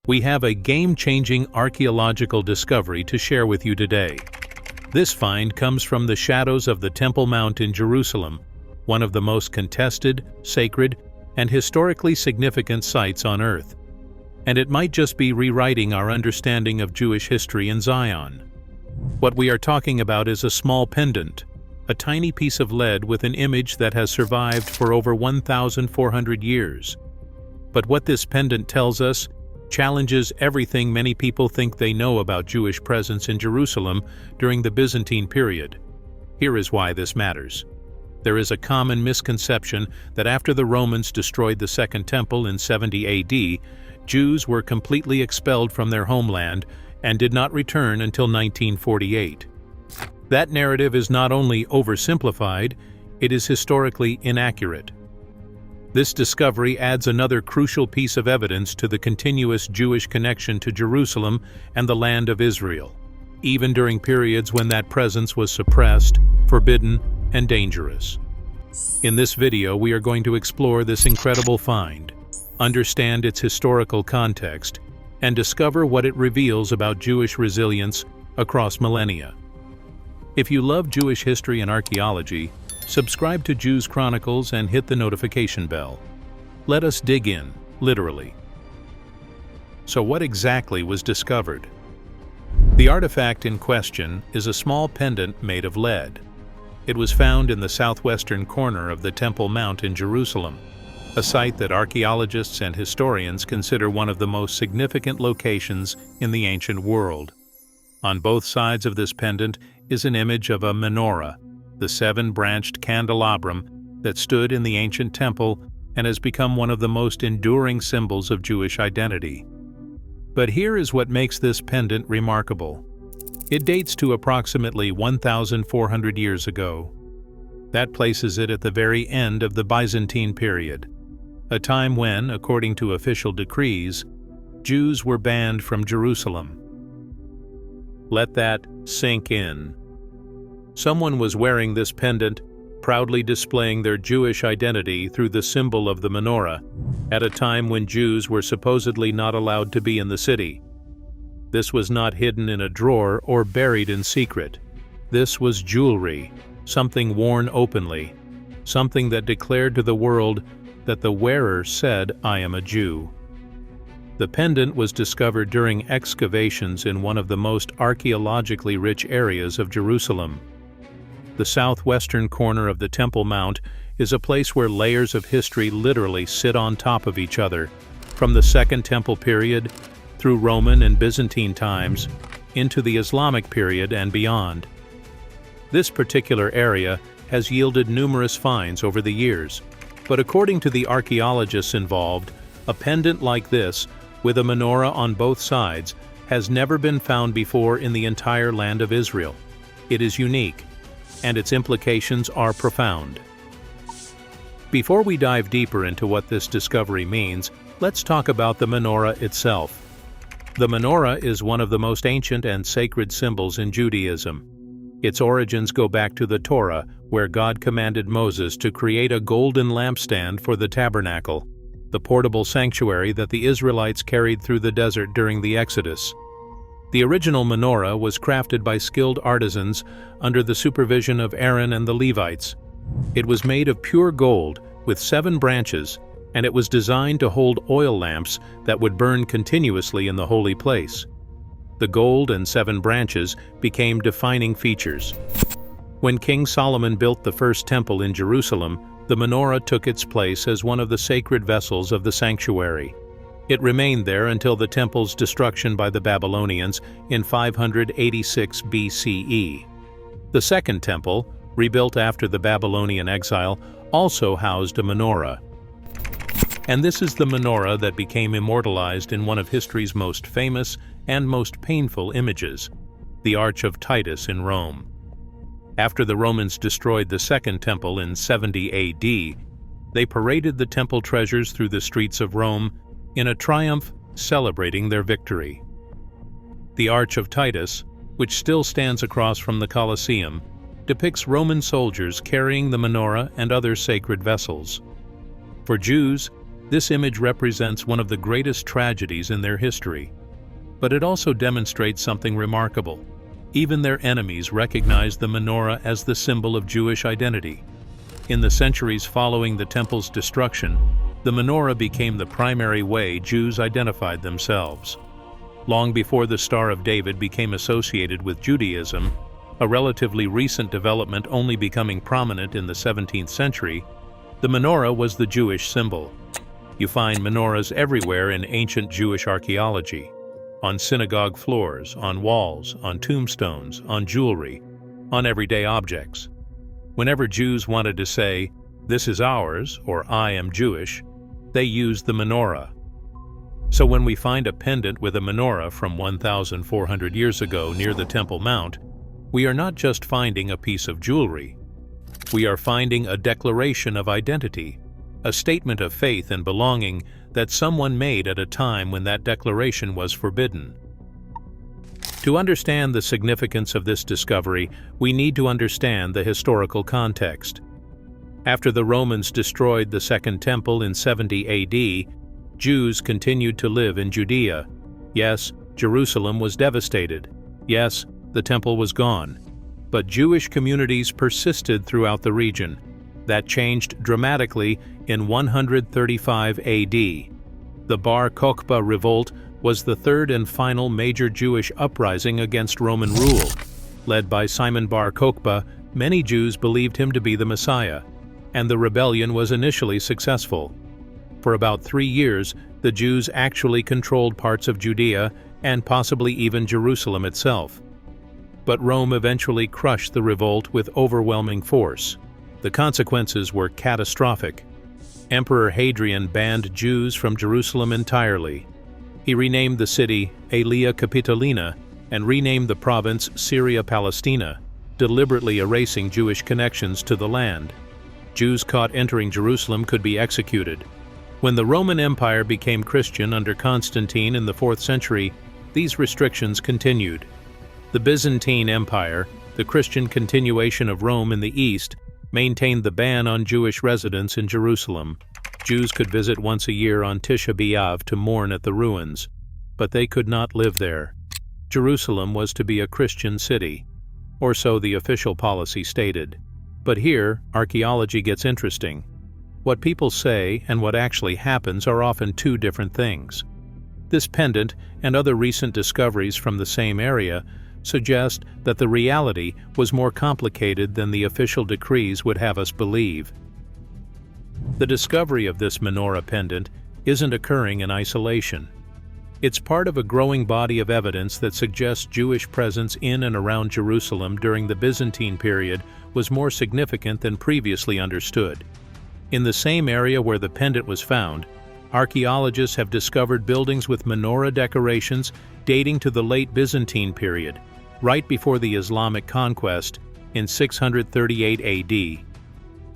We have a game-changing archaeological discovery to share with you today. This find comes from the shadows of the Temple Mount in Jerusalem, one of the most contested, sacred, and historically significant sites on Earth. And it might just be rewriting our understanding of Jewish history in Zion. What we are talking about is a small pendant, a tiny piece of lead with an image that has survived for over 1,400 years. But what this pendant tells us challenges everything many people think they know about Jewish presence in Jerusalem during the Byzantine period. Here is why this matters. There is a common misconception that after the Romans destroyed the Second Temple in 70 AD, Jews were completely expelled from their homeland and did not return until 1948. That narrative is not only oversimplified, it is historically inaccurate. This discovery adds another crucial piece of evidence to the continuous Jewish connection to Jerusalem and the land of Israel, even during periods when that presence was suppressed, forbidden, and dangerous. In this video, we are going to explore this incredible find, understand its historical context, and discover what it reveals about Jewish resilience across millennia. If you love Jewish history and archaeology, subscribe to Jews Chronicles and hit the notification bell. Let us dig in, literally. So what exactly was discovered? The artifact in question is a small pendant made of lead. It was found in the southwestern corner of the Temple Mount in Jerusalem, a site that archaeologists and historians consider one of the most significant locations in the ancient world. On both sides of this pendant is an image of a menorah, the seven-branched candelabrum that stood in the ancient temple and has become one of the most enduring symbols of Jewish identity. But here is what makes this pendant remarkable. It dates to approximately 1,400 years ago. That places it at the very end of the Byzantine period, a time when, according to official decrees, Jews were banned from Jerusalem. Let that sink in. Someone was wearing this pendant, proudly displaying their Jewish identity through the symbol of the menorah, at a time when Jews were supposedly not allowed to be in the city. This was not hidden in a drawer or buried in secret. This was jewelry, something worn openly, something that declared to the world that the wearer said, "I am a Jew." The pendant was discovered during excavations in one of the most archaeologically rich areas of Jerusalem. The southwestern corner of the Temple Mount is a place where layers of history literally sit on top of each other, from the Second Temple period, through Roman and Byzantine times, into the Islamic period and beyond. This particular area has yielded numerous finds over the years, but according to the archaeologists involved, a pendant like this, with a menorah on both sides, has never been found before in the entire land of Israel. It is unique, and its implications are profound. Before we dive deeper into what this discovery means, let's talk about the menorah itself. The menorah is one of the most ancient and sacred symbols in Judaism. Its origins go back to the Torah, where God commanded Moses to create a golden lampstand for the tabernacle, the portable sanctuary that the Israelites carried through the desert during the Exodus. The original menorah was crafted by skilled artisans under the supervision of Aaron and the Levites. It was made of pure gold with 7 branches, and it was designed to hold oil lamps that would burn continuously in the holy place. The gold and 7 branches became defining features. When King Solomon built the first temple in Jerusalem, the menorah took its place as one of the sacred vessels of the sanctuary. It remained there until the temple's destruction by the Babylonians in 586 BCE. The Second Temple, rebuilt after the Babylonian exile, also housed a menorah. And this is the menorah that became immortalized in one of history's most famous and most painful images, the Arch of Titus in Rome. After the Romans destroyed the Second Temple in 70 AD, they paraded the temple treasures through the streets of Rome in a triumph celebrating their victory. The Arch of Titus, which still stands across from the Colosseum, depicts Roman soldiers carrying the menorah and other sacred vessels. For Jews, This image represents one of the greatest tragedies in their history. But it also demonstrates something remarkable. Even their enemies recognized the menorah as the symbol of Jewish identity. In the centuries following the temple's destruction, the menorah became the primary way Jews identified themselves. Long before the Star of David became associated with Judaism, a relatively recent development only becoming prominent in the 17th century, the menorah was the Jewish symbol. You find menorahs everywhere in ancient Jewish archaeology. On synagogue floors, on walls, on tombstones, on jewelry, on everyday objects. Whenever Jews wanted to say, "This is ours," or "I am Jewish," they used the menorah. So when we find a pendant with a menorah from 1,400 years ago near the Temple Mount, we are not just finding a piece of jewelry. We are finding a declaration of identity, a statement of faith and belonging that someone made at a time when that declaration was forbidden. To understand the significance of this discovery, we need to understand the historical context. After the Romans destroyed the Second Temple in 70 AD, Jews continued to live in Judea. Yes, Jerusalem was devastated. Yes, the temple was gone. But Jewish communities persisted throughout the region. That changed dramatically in 135 AD. The Bar Kokhba revolt was the third and final major Jewish uprising against Roman rule. Led by Simon Bar Kokhba, many Jews believed him to be the Messiah, and the rebellion was initially successful. For about 3 years, the Jews actually controlled parts of Judea and possibly even Jerusalem itself. But Rome eventually crushed the revolt with overwhelming force. The consequences were catastrophic. Emperor Hadrian banned Jews from Jerusalem entirely. He renamed the city Aelia Capitolina and renamed the province Syria Palestina, deliberately erasing Jewish connections to the land. Jews caught entering Jerusalem could be executed. When the Roman Empire became Christian under Constantine in the 4th century, these restrictions continued. The Byzantine Empire, the Christian continuation of Rome in the east, maintained the ban on Jewish residents in Jerusalem. Jews could visit once a year on Tisha B'Av to mourn at the ruins, but they could not live there. Jerusalem was to be a Christian city, or so the official policy stated. But here, archaeology gets interesting. What people say and what actually happens are often two different things. This pendant and other recent discoveries from the same area suggest that the reality was more complicated than the official decrees would have us believe. The discovery of this menorah pendant isn't occurring in isolation. It's part of a growing body of evidence that suggests Jewish presence in and around Jerusalem during the Byzantine period was more significant than previously understood. In the same area where the pendant was found, archaeologists have discovered buildings with menorah decorations dating to the late Byzantine period, right before the Islamic conquest in 638 AD.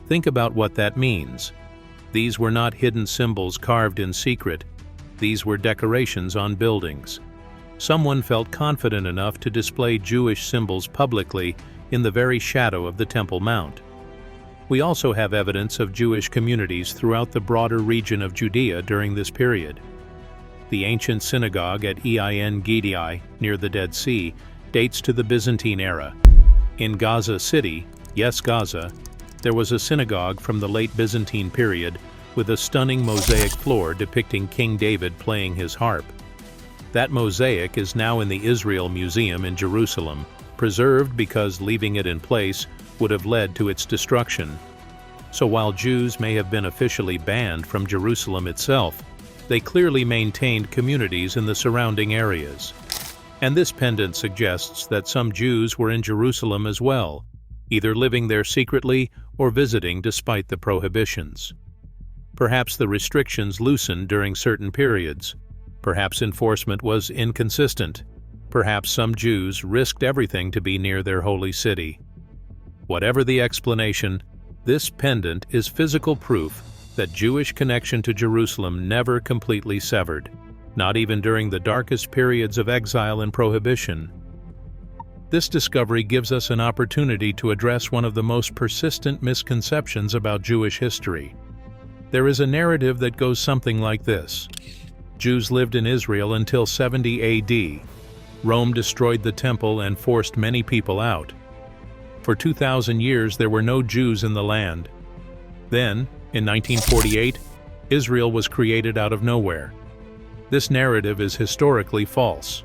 Think about what that means. These were not hidden symbols carved in secret. These were decorations on buildings. Someone felt confident enough to display Jewish symbols publicly in the very shadow of the Temple Mount. We also have evidence of Jewish communities throughout the broader region of Judea during this period. The ancient synagogue at Ein Gedi, near the Dead Sea, dates to the Byzantine era. In Gaza City, yes Gaza, there was a synagogue from the late Byzantine period with a stunning mosaic floor depicting King David playing his harp. That mosaic is now in the Israel Museum in Jerusalem, preserved because leaving it in place would have led to its destruction. So while Jews may have been officially banned from Jerusalem itself, they clearly maintained communities in the surrounding areas. And this pendant suggests that some Jews were in Jerusalem as well, either living there secretly or visiting despite the prohibitions. Perhaps the restrictions loosened during certain periods. Perhaps enforcement was inconsistent. Perhaps some Jews risked everything to be near their holy city. Whatever the explanation, this pendant is physical proof that Jewish connection to Jerusalem never completely severed, not even during the darkest periods of exile and prohibition. This discovery gives us an opportunity to address one of the most persistent misconceptions about Jewish history. There is a narrative that goes something like this. Jews lived in Israel until 70 AD. Rome destroyed the temple and forced many people out. For 2,000 years there were no Jews in the land. Then, in 1948, Israel was created out of nowhere. This narrative is historically false.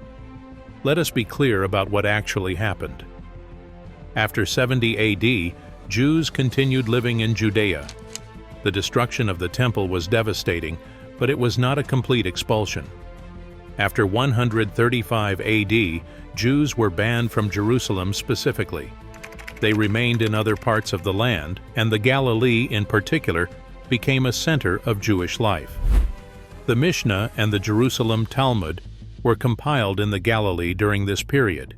Let us be clear about what actually happened. After 70 AD, Jews continued living in Judea. The destruction of the temple was devastating, but it was not a complete expulsion. After 135 AD, Jews were banned from Jerusalem specifically. They remained in other parts of the land, and the Galilee in particular became a center of Jewish life. The Mishnah and the Jerusalem Talmud were compiled in the Galilee during this period.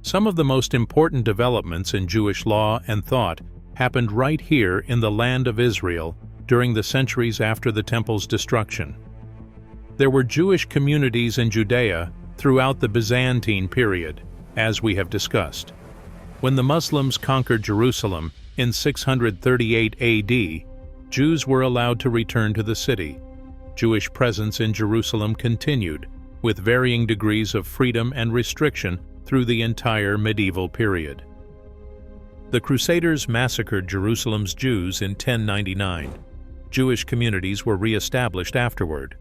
Some of the most important developments in Jewish law and thought happened right here in the land of Israel during the centuries after the temple's destruction. There were Jewish communities in Judea throughout the Byzantine period, as we have discussed. When the Muslims conquered Jerusalem in 638 AD, Jews were allowed to return to the city. Jewish presence in Jerusalem continued, with varying degrees of freedom and restriction through the entire medieval period. The Crusaders massacred Jerusalem's Jews in 1099. Jewish communities were re-established afterward.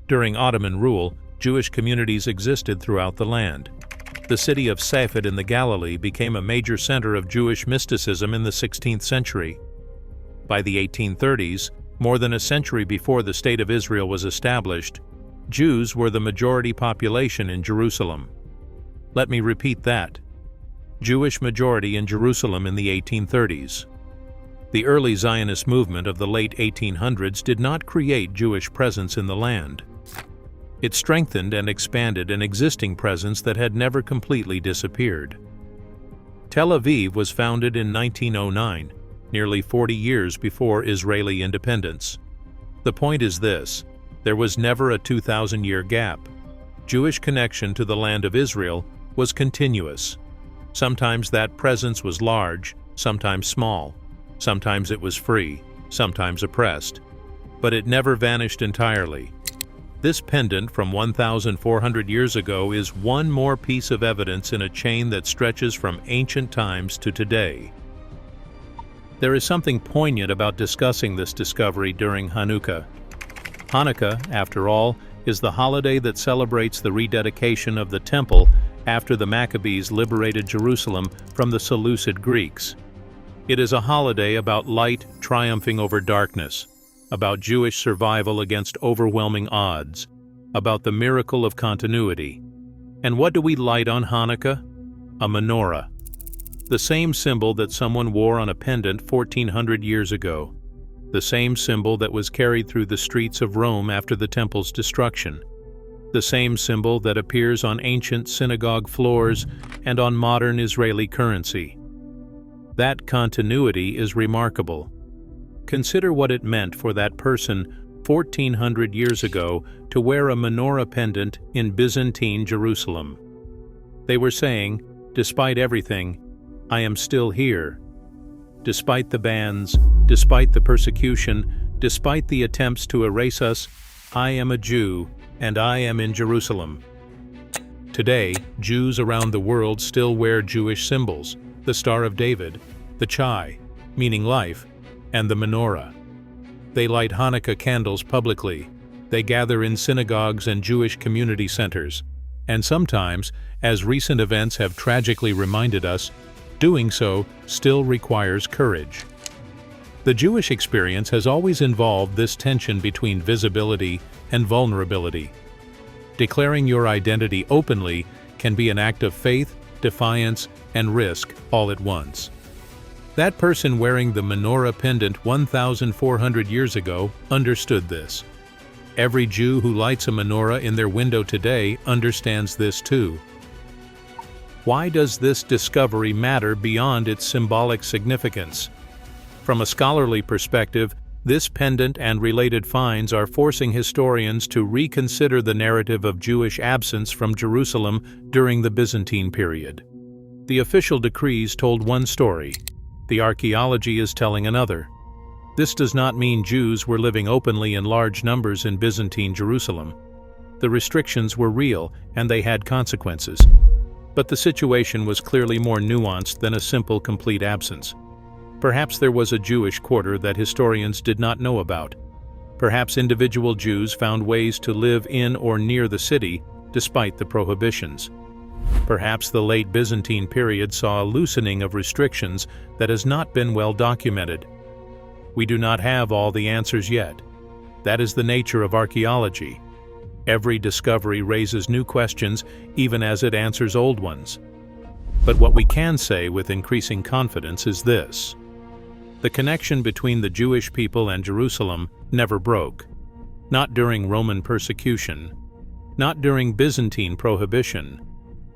During Ottoman rule, Jewish communities existed throughout the land. The city of Safed in the Galilee became a major center of Jewish mysticism in the 16th century. By the 1830s, more than a century before the State of Israel was established, Jews were the majority population in Jerusalem. Let me repeat that. Jewish majority in Jerusalem in the 1830s. The early Zionist movement of the late 1800s did not create Jewish presence in the land. It strengthened and expanded an existing presence that had never completely disappeared. Tel Aviv was founded in 1909, nearly 40 years before Israeli independence. The point is this: there was never a 2,000-year gap. Jewish connection to the land of Israel was continuous. Sometimes that presence was large, sometimes small. Sometimes it was free, sometimes oppressed. But it never vanished entirely. This pendant from 1,400 years ago is one more piece of evidence in a chain that stretches from ancient times to today. There is something poignant about discussing this discovery during Hanukkah. Hanukkah, after all, is the holiday that celebrates the rededication of the temple after the Maccabees liberated Jerusalem from the Seleucid Greeks. It is a holiday about light triumphing over darkness, about Jewish survival against overwhelming odds, about the miracle of continuity. And what do we light on Hanukkah? A menorah. The same symbol that someone wore on a pendant 1,400 years ago. The same symbol that was carried through the streets of Rome after the temple's destruction. The same symbol that appears on ancient synagogue floors and on modern Israeli currency. That continuity is remarkable. Consider what it meant for that person 1,400 years ago to wear a menorah pendant in Byzantine Jerusalem. They were saying, despite everything, I am still here. Despite the bans, despite the persecution, despite the attempts to erase us, I am a Jew, and I am in Jerusalem. Today, Jews around the world still wear Jewish symbols, the Star of David, the Chai, meaning life, and the menorah. They light Hanukkah candles publicly. They gather in synagogues and Jewish community centers. And sometimes, as recent events have tragically reminded us, doing so still requires courage. The Jewish experience has always involved this tension between visibility and vulnerability. Declaring your identity openly can be an act of faith, defiance, and risk all at once. That person wearing the menorah pendant 1,400 years ago understood this. Every Jew who lights a menorah in their window today understands this too. Why does this discovery matter beyond its symbolic significance? From a scholarly perspective, this pendant and related finds are forcing historians to reconsider the narrative of Jewish absence from Jerusalem during the Byzantine period. The official decrees told one story. The archaeology is telling another. This does not mean Jews were living openly in large numbers in Byzantine Jerusalem. The restrictions were real, and they had consequences. But the situation was clearly more nuanced than a simple complete absence. Perhaps there was a Jewish quarter that historians did not know about. Perhaps individual Jews found ways to live in or near the city despite the prohibitions. Perhaps the late Byzantine period saw a loosening of restrictions that has not been well documented. We do not have all the answers yet. That is the nature of archaeology. Every discovery raises new questions even as it answers old ones. But what we can say with increasing confidence is this: the connection between the Jewish people and Jerusalem never broke. Not during Roman persecution, not during Byzantine prohibition,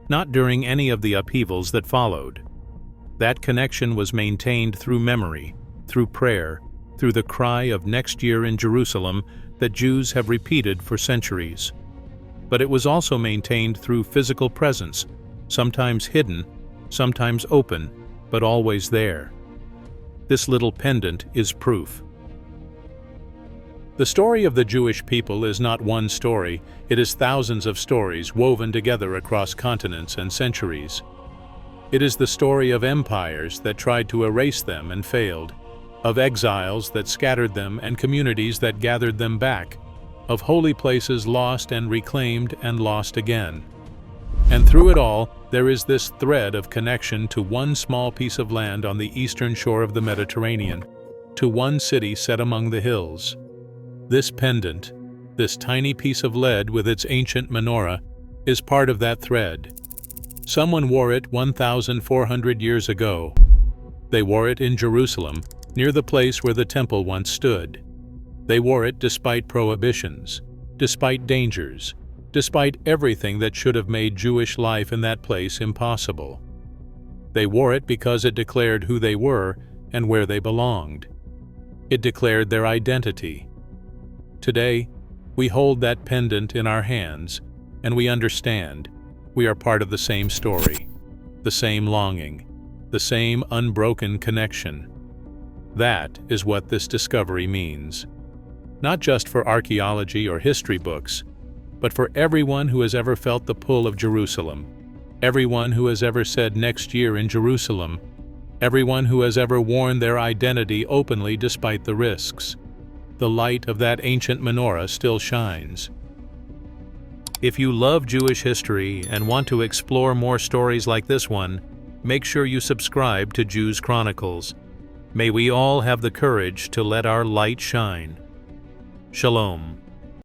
not during any of the upheavals that followed. That connection was maintained through memory, through prayer, through the cry of "next year in Jerusalem" that Jews have repeated for centuries. But it was also maintained through physical presence, sometimes hidden, sometimes open, but always there. This little pendant is proof. The story of the Jewish people is not one story, it is thousands of stories woven together across continents and centuries. It is the story of empires that tried to erase them and failed, of exiles that scattered them and communities that gathered them back, of holy places lost and reclaimed and lost again. And through it all, there is this thread of connection to one small piece of land on the eastern shore of the Mediterranean, to one city set among the hills. This pendant, this tiny piece of lead with its ancient menorah, is part of that thread. Someone wore it 1,400 years ago. They wore it in Jerusalem, near the place where the temple once stood. They wore it despite prohibitions, despite dangers, despite everything that should have made Jewish life in that place impossible. They wore it because it declared who they were and where they belonged. It declared their identity. Today, we hold that pendant in our hands, and we understand we are part of the same story, the same longing, the same unbroken connection. That is what this discovery means. Not just for archaeology or history books, but for everyone who has ever felt the pull of Jerusalem, everyone who has ever said "next year in Jerusalem," everyone who has ever worn their identity openly despite the risks. The light of that ancient menorah still shines. If you love Jewish history and want to explore more stories like this one, make sure you subscribe to Jews Chronicles. May we all have the courage to let our light shine. Shalom.